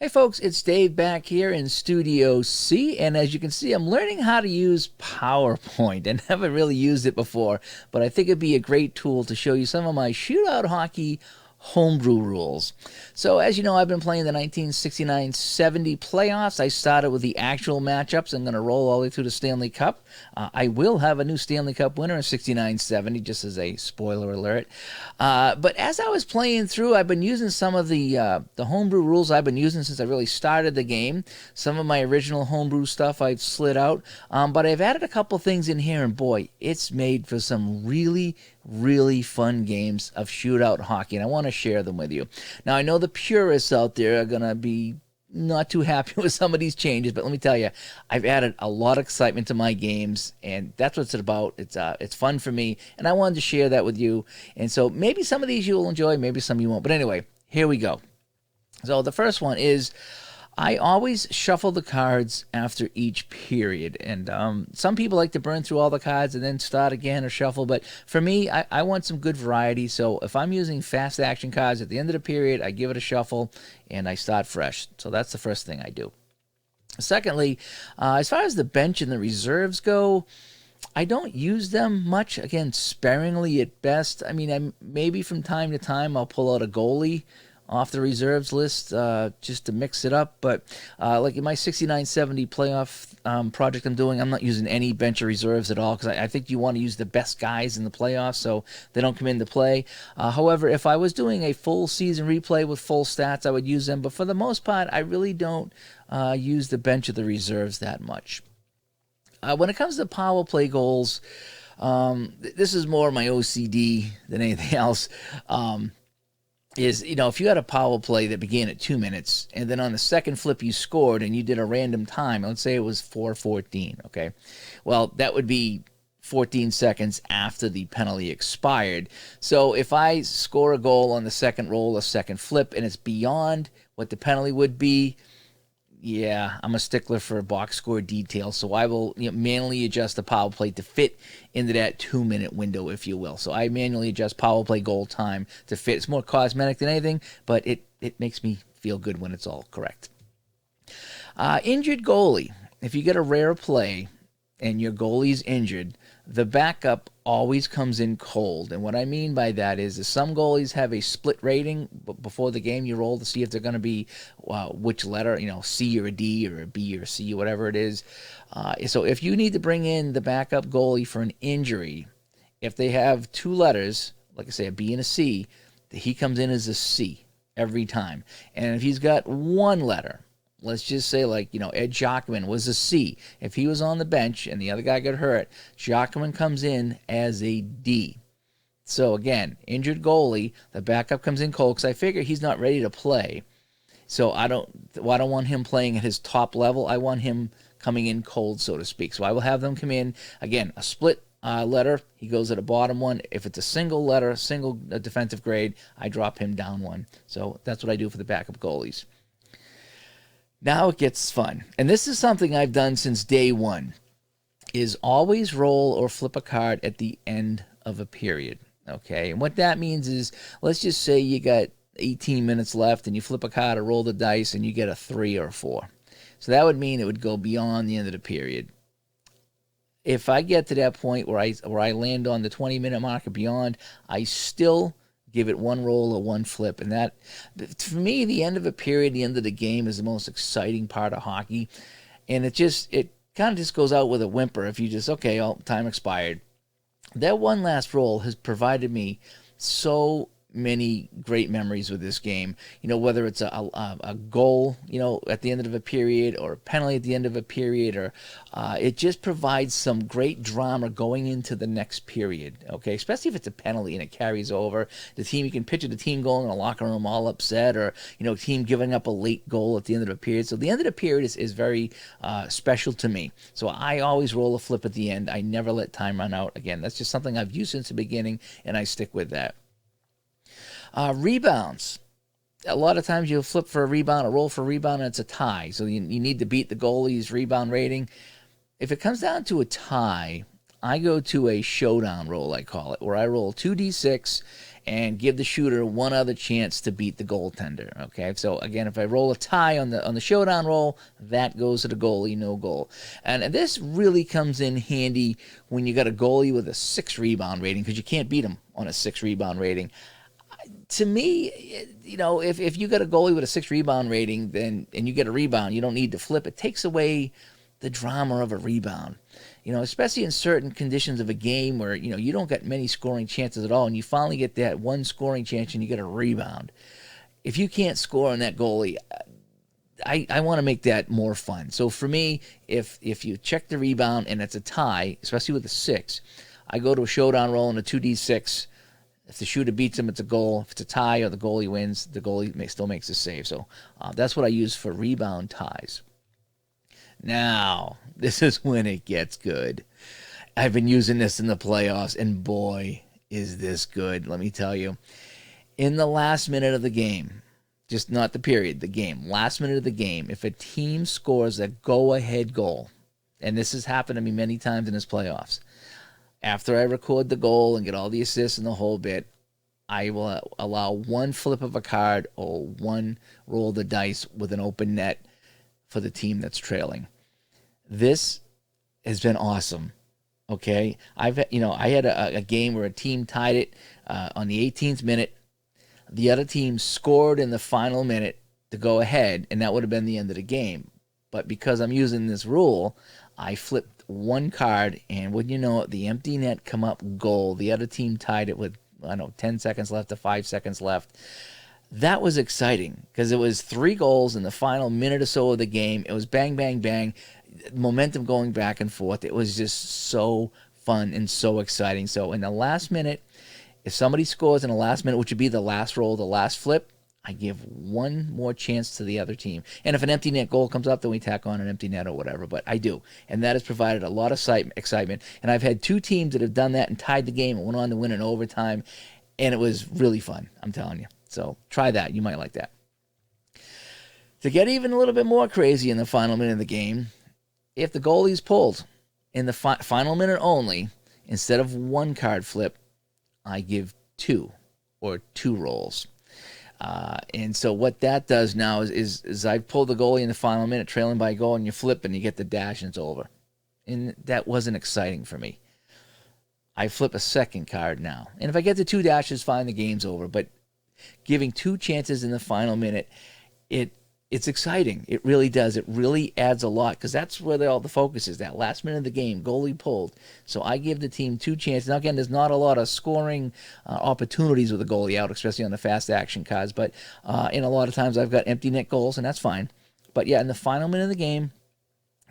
Hey folks, it's Dave back here in Studio C, and as you can see, I'm learning how to use PowerPoint and haven't really used it before, but I think it'd be a great tool to show you some of my shootout hockey homebrew rules. So as you know, I've been playing the 1969-70 playoffs. I started with the actual matchups. I'm going to roll all the way through the Stanley Cup. I will have a new Stanley Cup winner in 69-70, just as a spoiler alert. But as I was playing through, I've been using some of the homebrew rules I've been using since I really started the game. Some of my original homebrew stuff I've slid out, but I've added a couple things in here, and boy, it's made for some really fun games of shootout hockey, and I want to share them with you. Now, I know the purists out there are going to be not too happy with some of these changes, but let me tell you, I've added a lot of excitement to my games, and that's what it's about. It's fun for me, and I wanted to share that with you. And so maybe some of these you'll enjoy, maybe some you won't. But anyway, here we go. So the first one is I always shuffle the cards after each period, and some people like to burn through all the cards and then start again or shuffle, but for me, I want some good variety, so if I'm using fast action cards at the end of the period, I give it a shuffle and I start fresh. So that's the first thing I do. Secondly, as far as the bench and the reserves go, I don't use them much, again, sparingly at best. I mean, maybe from time to time I'll pull out a goalie off the reserves list just to mix it up, but like in my 69-70 playoff project I'm doing, I'm not using any bench or reserves at all because I think you want to use the best guys in the playoffs so they don't come into play. However, if I was doing a full season replay with full stats, I would use them, but for the most part, I really don't use the bench or the reserves that much. When it comes to power play goals, this is more my OCD than anything else. Is, you know, if you had a power play that began at 2 minutes and then on the second flip you scored and you did a random time, let's say it was 4:14, okay? Well, that would be 14 seconds after the penalty expired. So if I score a goal on the second roll, a second flip, and it's beyond what the penalty would be, yeah, I'm a stickler for box score details, so I will manually adjust the power play to fit into that 2-minute window, if you will. So I manually adjust power play goal time to fit. It's more cosmetic than anything, but it makes me feel good when it's all correct. Injured goalie. If you get a rare play and your goalie's injured, the backup always comes in cold. And what I mean by that is some goalies have a split rating before the game you roll to see if they're going to be which letter, C or a D or a B or a C, whatever it is. So if you need to bring in the backup goalie for an injury, if they have two letters, like I say, a B and a C, he comes in as a C every time. And if he's got one letter, let's just say Ed Jockman was a C. If he was on the bench and the other guy got hurt, Jockman comes in as a D. So again, injured goalie, the backup comes in cold because I figure he's not ready to play. So I don't want him playing at his top level. I want him coming in cold, so to speak. So I will have them come in, again, a split letter, he goes at a bottom one. If it's a single letter, single defensive grade, I drop him down one. So that's what I do for the backup goalies. Now it gets fun. And this is something I've done since day one, is always roll or flip a card at the end of a period. Okay, and what that means is, let's just say you got 18 minutes left and you flip a card or roll the dice and you get a 3 or a 4. So that would mean it would go beyond the end of the period. If I get to that point where I land on the 20-minute mark or beyond, I still give it one roll or one flip. And that, for me, the end of a period, the end of the game is the most exciting part of hockey. And it kind of just goes out with a whimper if you just, okay, time expired. That one last roll has provided me so many great memories with this game. Whether it's a goal, at the end of a period, or a penalty at the end of a period, or it just provides some great drama going into the next period. Okay, especially if it's a penalty and it carries over. You can picture the team going in a locker room all upset, or team giving up a late goal at the end of a period. So the end of the period is very special to me. So I always roll a flip at the end. I never let time run out. Again, that's just something I've used since the beginning, and I stick with that. Rebounds. A lot of times you'll flip for a rebound, or roll for a rebound, and it's a tie. So you need to beat the goalie's rebound rating. If it comes down to a tie, I go to a showdown roll, I call it, where I roll 2d6 and give the shooter one other chance to beat the goaltender. Okay, so again, if I roll a tie on the showdown roll, that goes to the goalie, no goal. And this really comes in handy when you got a goalie with a 6 rebound rating, because you can't beat him on a 6 rebound rating. To me, you know, if you got a goalie with a 6 rebound rating, then and you get a rebound, you don't need to flip. It takes away the drama of a rebound. You know, especially in certain conditions of a game where, you know, you don't get many scoring chances at all, and you finally get that one scoring chance and you get a rebound. If you can't score on that goalie, I want to make that more fun. So for me, if you check the rebound and it's a tie, especially with a 6, I go to a showdown roll and a 2d6. If the shooter beats him, it's a goal. If it's a tie or the goalie wins, the goalie still makes a save. So that's what I use for rebound ties. Now, this is when it gets good. I've been using this in the playoffs, and boy, is this good, let me tell you. In the last minute of the game, just not the period, the game, last minute of the game, if a team scores a go-ahead goal, and this has happened to me many times in this playoffs, after I record the goal and get all the assists and the whole bit, I will allow one flip of a card or one roll of the dice with an open net for the team that's trailing. This has been awesome. Okay, I had a game where a team tied it on the 18th minute. The other team scored in the final minute to go ahead, and that would have been the end of the game. But because I'm using this rule, I flipped one card, and wouldn't you know it, the empty net come up goal. The other team tied it with, 10 seconds left to 5 seconds left. That was exciting because it was 3 goals in the final minute or so of the game. It was bang, bang, bang, momentum going back and forth. It was just so fun and so exciting. So in the last minute, if somebody scores in the last minute, which would be the last roll, the last flip, I give one more chance to the other team. And if an empty net goal comes up, then we tack on an empty net or whatever. But I do. And that has provided a lot of excitement. And I've had 2 teams that have done that and tied the game and went on to win in overtime. And it was really fun, I'm telling you. So try that. You might like that. To get even a little bit more crazy in the final minute of the game, if the goalie's pulled in the final minute only, instead of 1 card flip, I give 2 or 2 rolls. And so what that does now is I pull the goalie in the final minute, trailing by a goal, and you flip and you get the dash and it's over. And that wasn't exciting for me. I flip a second card now. And if I get the 2 dashes, fine, the game's over. But giving 2 chances in the final minute, it's exciting. It really does. It really adds a lot because that's where all the focus is, that last minute of the game, goalie pulled. So I give the team 2 chances. Now, again, there's not a lot of scoring opportunities with the goalie out, especially on the fast action cards. But in a lot of times I've got empty net goals, and that's fine. But, yeah, in the final minute of the game,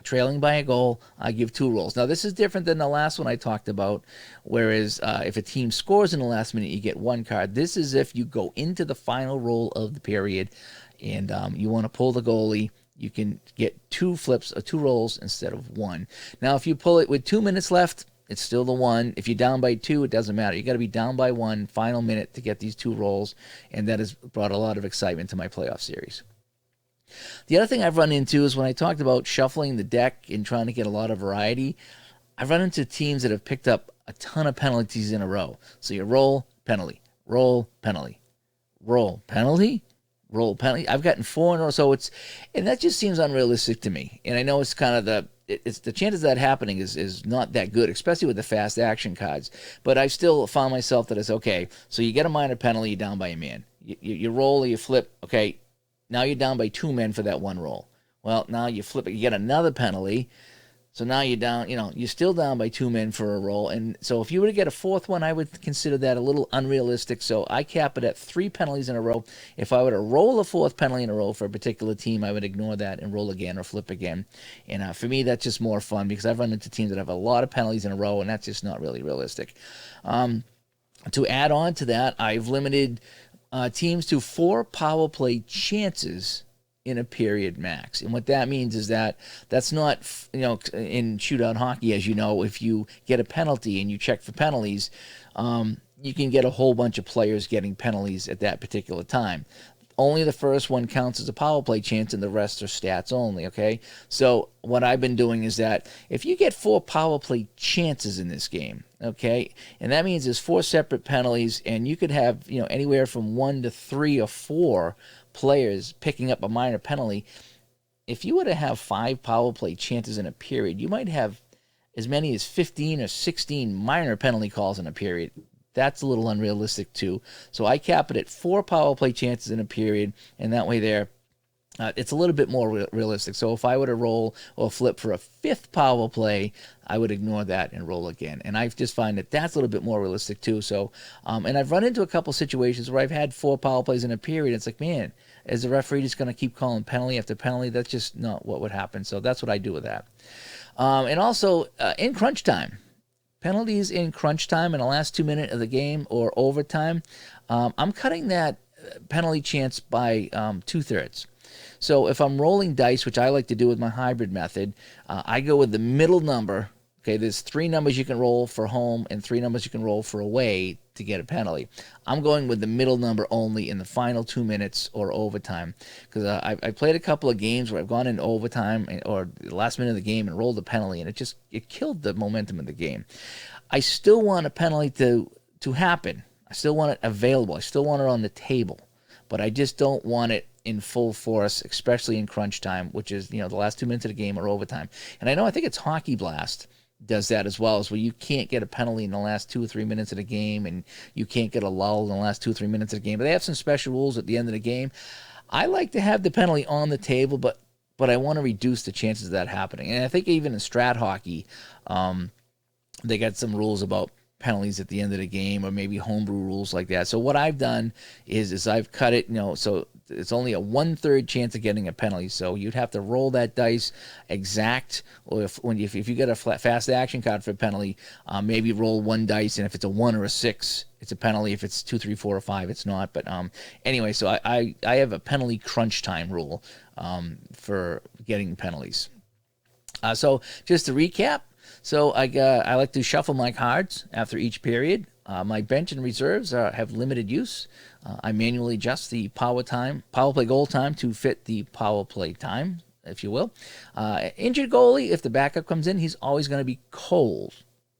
trailing by a goal, I give 2 rolls. Now, this is different than the last one I talked about, whereas if a team scores in the last minute, you get 1 card. This is if you go into the final roll of the period and you want to pull the goalie, you can get 2 flips or 2 rolls instead of 1. Now, if you pull it with 2 minutes left, it's still the 1. If you're down by 2, it doesn't matter. You got to be down by 1 final minute to get these 2 rolls, and that has brought a lot of excitement to my playoff series. The other thing I've run into is when I talked about shuffling the deck and trying to get a lot of variety, I've run into teams that have picked up a ton of penalties in a row. So you roll, penalty, roll, penalty, roll, penalty, roll, penalty. I've gotten 4 in a row, and that just seems unrealistic to me. And I know it's kind of the chances of that happening is not that good, especially with the fast action cards. But I've still found myself that it's okay. So you get a minor penalty, you're down by a man. You roll or you flip, okay. Now you're down by 2 men for that 1 roll. Well, now you flip it, you get another penalty. So now you're down, you're still down by 2 men for a roll. And so if you were to get a 4th one, I would consider that a little unrealistic. So I cap it at 3 penalties in a row. If I were to roll a 4th penalty in a row for a particular team, I would ignore that and roll again or flip again. And for me, that's just more fun because I've run into teams that have a lot of penalties in a row, and that's just not really realistic. To add on to that, I've limited teams to 4 power play chances in a period max. And what that means is that's not, in shootout hockey, as you know, if you get a penalty and you check for penalties, you can get a whole bunch of players getting penalties at that particular time. only the first one counts as a power play chance and the rest are stats only, okay? So what I've been doing is that if you get 4 power play chances in this game, okay, and that means there's 4 separate penalties, and you could have, anywhere from 1 to 3 or 4 players picking up a minor penalty. If you were to have 5 power play chances in a period, you might have as many as 15 or 16 minor penalty calls in a period. That's a little unrealistic too. So I cap it at 4 power play chances in a period, and that way there, it's a little bit more realistic. So if I were to roll or flip for a 5th power play, I would ignore that and roll again. And I just find that that's a little bit more realistic too. So, and I've run into a couple situations where I've had 4 power plays in a period. It's like, man, is the referee just going to keep calling penalty after penalty? That's just not what would happen. So that's what I do with that. And also in crunch time. Penalties in crunch time in the last 2 minutes of the game or overtime, I'm cutting that penalty chance by 2/3. So if I'm rolling dice, which I like to do with my hybrid method, I go with the middle number. Okay, there's 3 numbers you can roll for home and 3 numbers you can roll for away to get a penalty. I'm going with the middle number only in the final 2 minutes or overtime, because I played a couple of games where I've gone in overtime or the last minute of the game and rolled a penalty, and it killed the momentum of the game. I still want a penalty to happen. I still want it available. I still want it on the table, but I just don't want it in full force, especially in crunch time, which is the last 2 minutes of the game or overtime. And I think it's Hockey Blast does that as well, is where you can't get a penalty in the last 2 or 3 minutes of the game, and you can't get a lull in the last 2 or 3 minutes of the game. But they have some special rules at the end of the game. I like to have the penalty on the table, but I want to reduce the chances of that happening. And I think even in strat hockey, they got some rules about penalties at the end of the game, or maybe homebrew rules like that. So what I've done is I've cut it, so it's only a 1/3 chance of getting a penalty. So you'd have to roll that dice exact, or if you get a fast action card for a penalty, maybe roll 1 dice, and if it's a 1 or a 6, it's a penalty. If it's 2, 3, 4, or 5, it's not. But anyway, so I have a penalty crunch time rule for getting penalties. So just to recap. So I like to shuffle my cards after each period. My bench and reserves have limited use. I manually adjust the power play goal time to fit the power play time, if you will. Injured goalie, if the backup comes in, he's always going to be cold.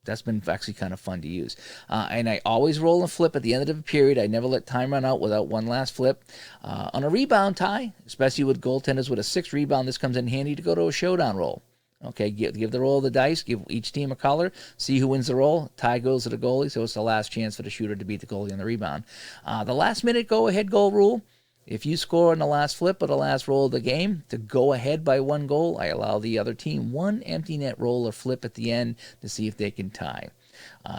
That's been actually kind of fun to use. And I always roll and flip at the end of the period. I never let time run out without one last flip. On a rebound tie, especially with goaltenders with a 6 rebound, this comes in handy to go to a showdown roll. Okay, give the roll of the dice, give each team a color, see who wins the roll. Tie goes to the goalie, so it's the last chance for the shooter to beat the goalie on the rebound. The last-minute go-ahead goal rule, if you score on the last flip or the last roll of the game to go ahead by 1 goal, I allow the other team 1 empty net roll or flip at the end to see if they can tie.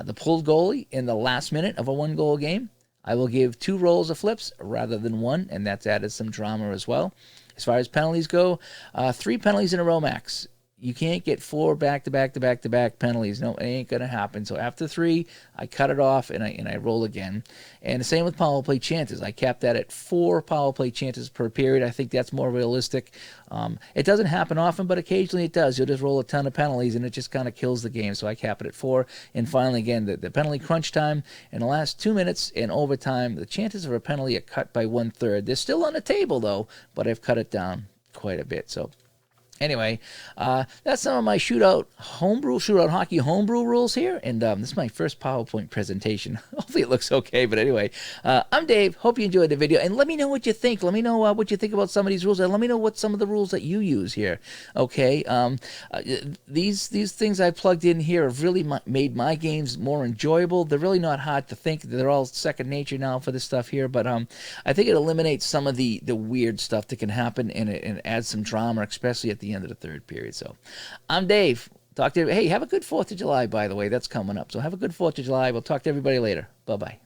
The pulled goalie in the last minute of a 1-goal game, I will give 2 rolls of flips rather than 1, and that's added some drama as well. As far as penalties go, 3 penalties in a row max. You can't get 4 back-to-back penalties. No, it ain't going to happen. So after 3, I cut it off and I roll again. And the same with power play chances. I cap that at 4 power play chances per period. I think that's more realistic. It doesn't happen often, but occasionally it does. You'll just roll a ton of penalties, and it just kind of kills the game. So I cap it at 4. And finally, again, the penalty crunch time. In the last 2 minutes in overtime, the chances of a penalty are cut by 1/3. They're still on the table, though, but I've cut it down quite a bit. So anyway, that's some of my shootout hockey homebrew rules here, and this is my first PowerPoint presentation. Hopefully it looks okay, but anyway, I'm Dave. Hope you enjoyed the video, and let me know what you think. Let me know what you think about some of these rules, and let me know what some of the rules that you use here. Okay, these things I plugged in here have really made my games more enjoyable. They're really not hard to think. They're all second nature now for this stuff here, but I think it eliminates some of the weird stuff that can happen, and it adds some drama, especially at the end of the 3rd period. So I'm Dave. Talk to you. Hey, have a good 4th of July, by the way. That's coming up. So have a good 4th of July. We'll talk to everybody later. Bye-bye.